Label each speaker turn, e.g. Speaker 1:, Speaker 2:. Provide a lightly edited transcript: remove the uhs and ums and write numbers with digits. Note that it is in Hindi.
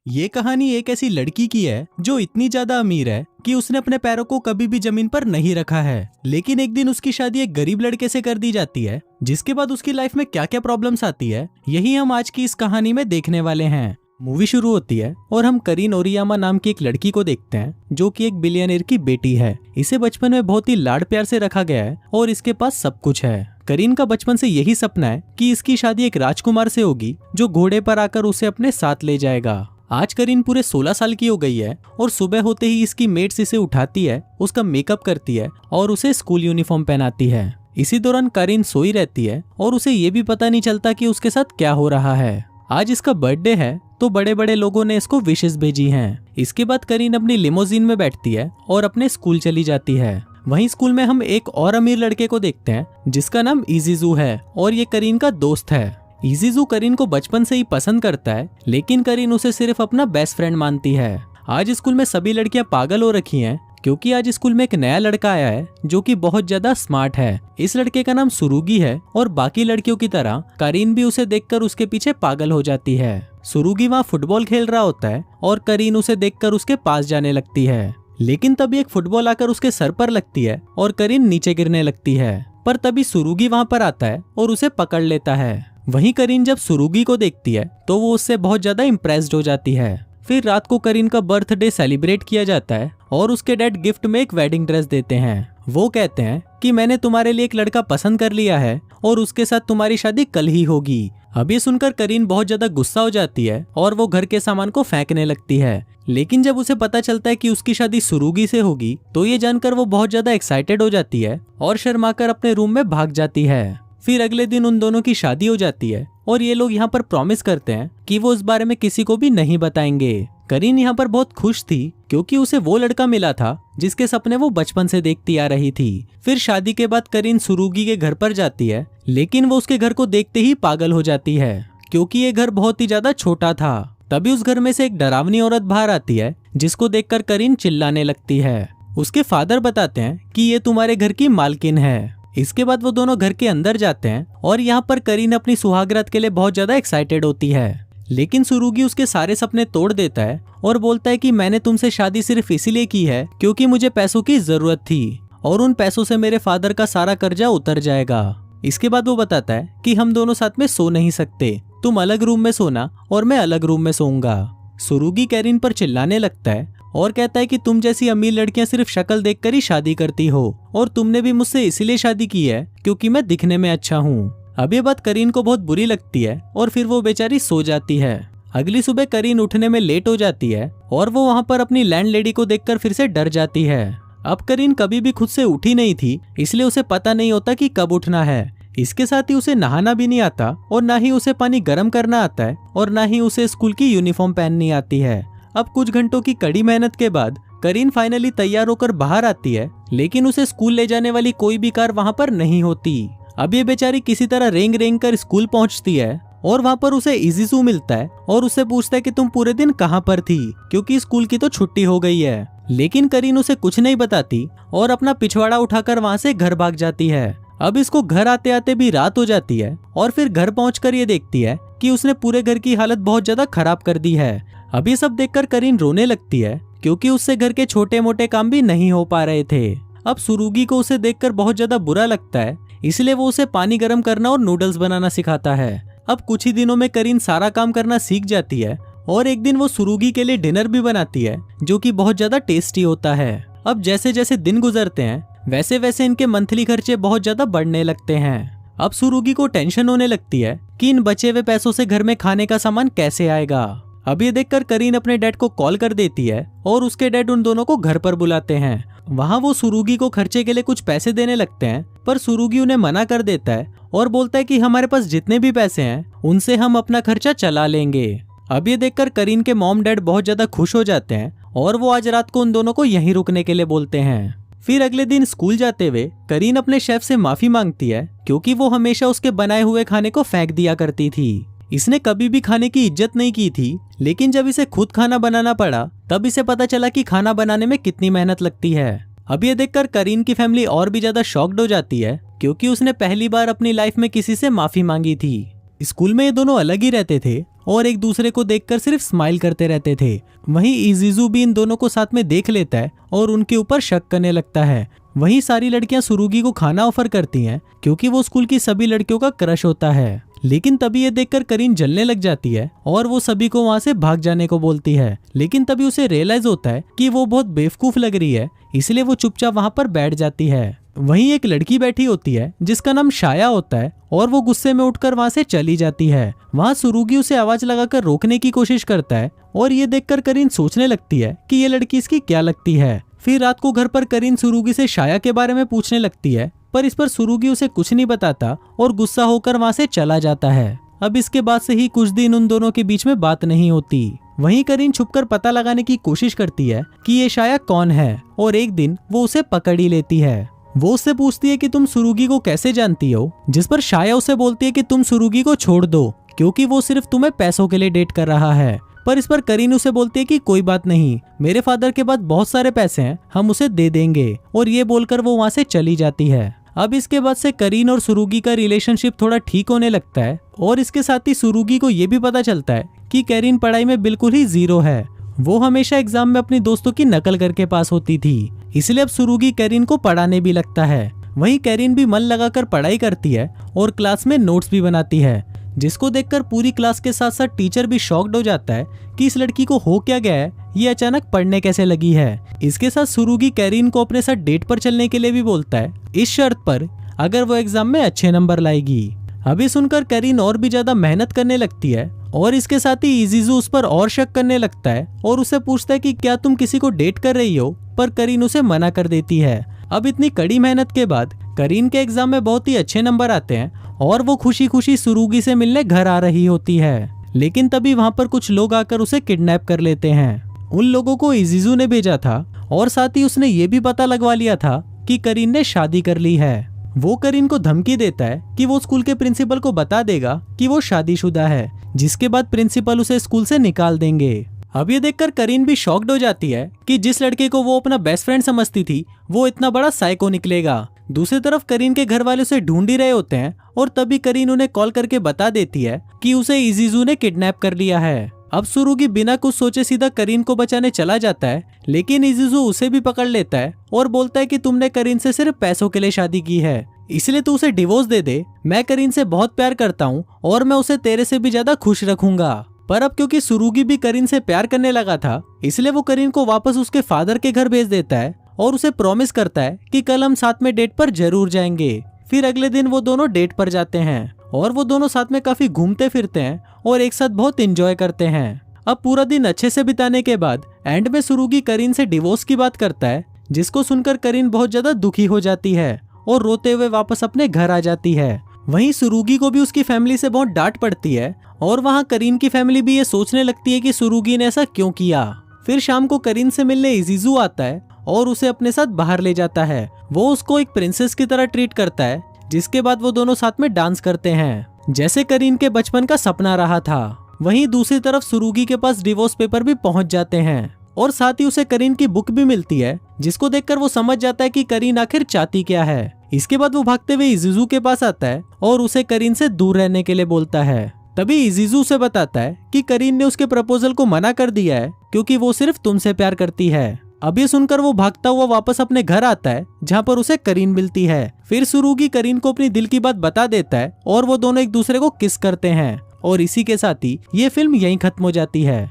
Speaker 1: ये कहानी एक ऐसी लड़की की है जो इतनी ज्यादा अमीर है कि उसने अपने पैरों को कभी भी जमीन पर नहीं रखा है। लेकिन एक दिन उसकी शादी एक गरीब लड़के से कर दी जाती है, जिसके बाद उसकी लाइफ में क्या क्या प्रॉब्लम्स आती है यही हम आज की इस कहानी में देखने वाले हैं। मूवी शुरू होती है और हम करीन ओरियामा नाम की एक लड़की को देखते हैं जो कि एक बिलियनर की बेटी है। इसे बचपन में बहुत ही लाड प्यार से रखा गया है और इसके पास सब कुछ है। करीन का बचपन से यही सपना है कि इसकी शादी एक राजकुमार से होगी जो घोड़े पर आकर उसे अपने साथ ले जाएगा। आज करीन पूरे 16 साल की हो गई है और सुबह होते ही इसकी मेट्स इसे उठाती है, उसका मेकअप करती है और उसे स्कूल यूनिफॉर्म पहनाती है। इसी दौरान करीन सोई रहती है और उसे ये भी पता नहीं चलता कि उसके साथ क्या हो रहा है। आज इसका बर्थडे है तो बड़े बड़े लोगों ने इसको विशेस भेजी हैं। इसके बाद करीन अपनी लिमोजीन में बैठती है और अपने स्कूल चली जाती है। वहीं स्कूल में हम एक और अमीर लड़के को देखते हैं जिसका नाम इजीजू है और ये करीन का दोस्त है। इजीजू करीन को बचपन से ही पसंद करता है, लेकिन करीन उसे सिर्फ अपना बेस्ट फ्रेंड मानती है। आज स्कूल में सभी लड़कियां पागल हो रखी हैं क्योंकि आज स्कूल में एक नया लड़का आया है जो कि बहुत ज्यादा स्मार्ट है। इस लड़के का नाम सुरुगी है और बाकी लड़कियों की तरह करीन भी उसे देखकर उसके पीछे पागल हो जाती है। सुरुगी वहाँ फुटबॉल खेल रहा होता है और करीन उसे देखकर उसके पास जाने लगती है, लेकिन तभी एक फुटबॉल आकर उसके सर पर लगती है और करीन नीचे गिरने लगती है। पर तभी सुरुगी वहाँ पर आता है और उसे पकड़ लेता है। वहीं करीन जब सुरुगी को देखती है तो वो उससे बहुत ज्यादा इम्प्रेस्ड हो जाती है। फिर रात को करीन का बर्थडे सेलिब्रेट किया जाता है और उसके डैड गिफ्ट में एक वेडिंग ड्रेस देते हैं। वो कहते हैं कि मैंने तुम्हारे लिए एक लड़का पसंद कर लिया है और उसके साथ तुम्हारी शादी कल ही होगी। अब ये सुनकर करीन बहुत ज्यादा गुस्सा हो जाती है और वो घर के सामान को फेंकने लगती है। लेकिन जब उसे पता चलता है कि उसकी शादी सुरुगी से होगी तो ये जानकर वो बहुत ज्यादा एक्साइटेड हो जाती है और शर्माकर अपने रूम में भाग जाती है। फिर अगले दिन उन दोनों की शादी हो जाती है और ये लोग यहाँ पर प्रॉमिस करते हैं कि वो इस बारे में किसी को भी नहीं बताएंगे। करीन यहाँ पर बहुत खुश थी क्योंकि उसे वो लड़का मिला था जिसके सपने वो बचपन से देखती आ रही थी। फिर शादी के बाद करीन सुरुगी के घर पर जाती है, लेकिन वो उसके घर को देखते ही पागल हो जाती है क्योंकि ये घर बहुत ही ज्यादा छोटा था। तभी उस घर में से एक डरावनी औरत बाहर आती है जिसको देखकर करीन चिल्लाने लगती है। उसके फादर बताते हैं कि ये तुम्हारे घर की मालकिन है। इसके बाद वो दोनों घर के अंदर जाते हैं और यहाँ पर करीन अपनी सुहागरात के लिए बहुत ज्यादा एक्साइटेड होती है, लेकिन सुरुगी उसके सारे सपने तोड़ देता है और बोलता है कि मैंने तुमसे शादी सिर्फ इसीलिए की है क्योंकि मुझे पैसों की जरूरत थी और उन पैसों से मेरे फादर का सारा कर्जा उतर जाएगा। इसके बाद वो बताता है कि हम दोनों साथ में सो नहीं सकते, तुम अलग रूम में सोना और मैं अलग रूम में सोऊंगा। सुरुगी करीन पर चिल्लाने लगता है और कहता है कि तुम जैसी अमीर लड़कियां सिर्फ शक्ल देखकर ही शादी करती हो और तुमने भी मुझसे इसीलिए शादी की है क्योंकि मैं दिखने में अच्छा हूँ। अब ये बात करीन को बहुत बुरी लगती है और फिर वो बेचारी सो जाती है। अगली सुबह करीन उठने में लेट हो जाती है और वो वहाँ पर अपनी लैंडलेडी को देखकर फिर से डर जाती है। अब करीन कभी भी खुद से उठी नहीं थी, इसलिए उसे पता नहीं होता कि कब उठना है। इसके साथ ही उसे नहाना भी नहीं आता और ना ही उसे पानी गर्म करना आता है और ना ही उसे स्कूल की यूनिफॉर्म पहननी आती है। अब कुछ घंटों की कड़ी मेहनत के बाद करीन फाइनली तैयार होकर बाहर आती है, लेकिन उसे स्कूल ले जाने वाली कोई भी कार वहाँ पर नहीं होती। अब ये बेचारी किसी तरह रेंग रेंग कर स्कूल पहुँचती है और वहाँ पर उसे इजीजू मिलता है और उससे पूछता है कि तुम पूरे दिन कहाँ पर थी क्योंकि स्कूल की तो छुट्टी हो गई है। लेकिन करीन उसे कुछ नहीं बताती और अपना पिछवाड़ा उठाकर वहाँ से घर भाग जाती है। अब इसको घर आते आते भी रात हो जाती है और फिर घर पहुंचकर ये देखती है कि उसने पूरे घर की हालत बहुत ज्यादा खराब कर दी है। अब ये सब देखकर करीन रोने लगती है क्योंकि उससे घर के छोटे मोटे काम भी नहीं हो पा रहे थे। अब सुरुगी को उसे देखकर बहुत ज्यादा बुरा लगता है, इसलिए वो उसे पानी गर्म करना और नूडल्स बनाना सिखाता है। अब कुछ ही दिनों में करीन सारा काम करना सीख जाती है और एक दिन वो सुरुगी के लिए डिनर भी बनाती है जो कि बहुत ज्यादा टेस्टी होता है। अब जैसे जैसे दिन गुजरते हैं वैसे वैसे इनके मंथली खर्चे बहुत ज्यादा बढ़ने लगते हैं। अब सुरुगी को टेंशन होने लगती है कि इन बचे हुए पैसों से घर में खाने का सामान कैसे आएगा। अब ये देखकर करीन अपने डैड को कॉल कर देती है और उसके डैड उन दोनों को घर पर बुलाते हैं। वहाँ वो सुरुगी को खर्चे के लिए कुछ पैसे देने लगते हैं, पर सुरुगी उन्हें मना कर देता है और बोलता है कि हमारे पास जितने भी पैसे हैं उनसे हम अपना खर्चा चला लेंगे। अब ये देखकर करीन के मॉम डैड बहुत ज्यादा खुश हो जाते हैं और वो आज रात को उन दोनों को यहीं रुकने के लिए बोलते हैं। फिर अगले दिन स्कूल जाते हुए करीन अपने शेफ से माफी मांगती है क्योंकि वो हमेशा उसके बनाए हुए खाने को फेंक दिया करती थी। इसने कभी भी खाने की इज्जत नहीं की थी, लेकिन जब इसे खुद खाना बनाना पड़ा तब इसे पता चला कि खाना बनाने में कितनी मेहनत लगती है। अब ये देखकर करीन की फैमिली और भी ज्यादा शॉक्ड हो जाती है क्योंकि उसने पहली बार अपनी लाइफ में किसी से माफी मांगी थी। स्कूल में ये दोनों अलग ही रहते थे और एक दूसरे को देखकर सिर्फ स्माइल करते रहते थे। वहीं इजीजू भी इन दोनों को साथ में देख लेता है और उनके ऊपर शक करने लगता है। वहीं सारी लड़कियां सुरुगी को खाना ऑफर करती हैं क्योंकि वो स्कूल की सभी लड़कियों का क्रश होता है। लेकिन तभी ये देखकर करीन जलने लग जाती है और वो सभी को वहां से भाग जाने को बोलती है। लेकिन तभी उसे रियलाइज होता है कि वो बहुत बेवकूफ लग रही है, इसलिए वो चुपचाप वहां पर बैठ जाती है। वहीं एक लड़की बैठी होती है जिसका नाम शाया होता है और वो गुस्से में उठकर वहां से चली जाती है। वहां सुरुगी उसे आवाज लगाकर रोकने की कोशिश करता है और ये देखकर करीन सोचने लगती है कि ये लड़की इसकी क्या लगती है। फिर रात को घर पर करीन सुरुगी से शाया के बारे में पूछने लगती है, पर इस पर सुरुगी उसे कुछ नहीं बताता और गुस्सा होकर वहां से चला जाता है। अब इसके बाद से ही कुछ दिन उन दोनों के बीच में बात नहीं होती। वहीं करीन छुपकर पता लगाने की कोशिश करती है कि ये शाया कौन है और एक दिन वो उसे पकड़ ही लेती है। वो उससे पूछती है कि तुम सुरुगी को कैसे जानती हो, जिस पर शाया उसे बोलती है कि तुम सुरुगी को छोड़ दो क्योंकि वो सिर्फ तुम्हें पैसों के लिए डेट कर रहा है। पर इस पर करीन उसे बोलती है कि कोई बात नहीं, मेरे फादर के पास बहुत सारे पैसे हैं, हम उसे दे देंगे, और ये बोलकर वो वहां से चली जाती है। अब इसके बाद से करीन और सुरुगी का रिलेशनशिप थोड़ा ठीक होने लगता है और इसके साथ ही सुरुगी को ये भी पता चलता है कि करीन पढ़ाई में बिल्कुल ही जीरो है। वो हमेशा एग्जाम में अपनी दोस्तों की नकल करके पास होती थी, इसलिए अब सुरुगी करीन को पढ़ाने भी लगता है। वहीं करीन भी मन लगाकर पढ़ाई करती है और क्लास में नोट्स भी बनाती है, जिसको देखकर पूरी क्लास के साथ साथ टीचर भी शॉक्ड हो जाता है कि इस लड़की को हो क्या गया है, ये अचानक पढ़ने कैसे लगी है। इसके साथ सुरुगी करीन को अपने साथ डेट पर चलने के लिए भी बोलता है, इस शर्त पर अगर वो एग्जाम में अच्छे नंबर लाएगी। अभी सुनकर करीन और भी ज्यादा मेहनत करने लगती है और इसके साथ ही इजीजू उस पर और शक करने लगता है और उससे पूछता है कि क्या तुम किसी को डेट कर रही हो, पर करीन उसे मना कर देती है। अब इतनी कड़ी मेहनत के बाद करीन के एग्जाम में बहुत ही अच्छे नंबर आते हैं और वो खुशी खुशी सुरुगी से मिलने घर आ रही होती है। लेकिन तभी वहां पर कुछ लोग आकर उसे किडनैप कर लेते हैं। उन लोगों को इजीजू ने भेजा था और साथ ही उसने ये भी पता लगवा लिया था कि करीन ने शादी कर ली है। वो करीन को धमकी देता है कि वो स्कूल के प्रिंसिपल को बता देगा कि वो शादीशुदा है, जिसके बाद प्रिंसिपल उसे स्कूल से निकाल देंगे। अब ये देखकर करीन भी शॉक्ड हो जाती है कि जिस लड़के को वो अपना बेस्ट फ्रेंड समझती थी वो इतना बड़ा साइको निकलेगा। दूसरी तरफ करीन के घर वाले उसे ढूंढ ही रहे होते हैं और तभी करीन उन्हें कॉल करके बता देती है कि उसे इजीजू ने किडनैप कर लिया है। अब सुरुगी बिना कुछ सोचे सीधा करीन को बचाने चला जाता है, लेकिन इजीजू उसे भी पकड़ लेता है और बोलता है कि तुमने करीन से सिर्फ पैसों के लिए शादी की है, इसलिए तू उसे डिवोर्स दे दे। मैं करीन से बहुत प्यार करता हूँ और मैं उसे तेरे से भी ज्यादा खुश रखूंगा। पर अब क्योंकि सुरुगी भी करीन से प्यार करने लगा था, इसलिए वो करीन को वापस उसके फादर के घर भेज देता है और उसे प्रॉमिस करता है कि कल हम साथ में डेट पर जरूर जाएंगे। फिर अगले दिन वो दोनों डेट पर जाते हैं और वो दोनों साथ में काफी घूमते फिरते हैं और एक साथ बहुत एंजॉय करते हैं। अब पूरा दिन अच्छे से बिताने के बाद एंड में सुरुगी करीन से डिवोर्स की बात करता है, जिसको सुनकर करीन बहुत ज्यादा दुखी हो जाती है और रोते हुए वापस अपने घर आ जाती है। वहीं सुरुगी को भी उसकी फैमिली से बहुत डांट पड़ती है और वहाँ करीन की फैमिली भी ये सोचने लगती है कि सुरुगी ने ऐसा क्यों किया। फिर शाम को करीन से मिलने इजीजू आता है और उसे अपने साथ बाहर ले जाता है। वो उसको एक प्रिंसेस की तरह ट्रीट करता है, जिसके बाद वो दोनों साथ में डांस करते हैं जैसे करीन के बचपन का सपना रहा था। वहीं दूसरी तरफ सुरुगी के पास डिवोर्स पेपर भी पहुंच जाते हैं और साथ ही उसे करीन की बुक भी मिलती है, जिसको देखकर वो समझ जाता है कि करीन आखिर चाहती क्या है। इसके बाद वो भागते हुए इजीजू के पास आता है और उसे करीन से दूर रहने के लिए बोलता है। तभी इजीजू उसे बताता है कि करीन ने उसके प्रपोजल को मना कर दिया है क्योंकि वो सिर्फ तुमसे प्यार करती है। अब ये सुनकर वो भागता हुआ वापस अपने घर आता है, जहाँ पर उसे करीन मिलती है। फिर सुरुगी करीन को अपनी दिल की बात बता देता है और वो दोनों एक दूसरे को किस करते हैं और इसी के साथ ही ये फिल्म यहीं खत्म हो जाती है।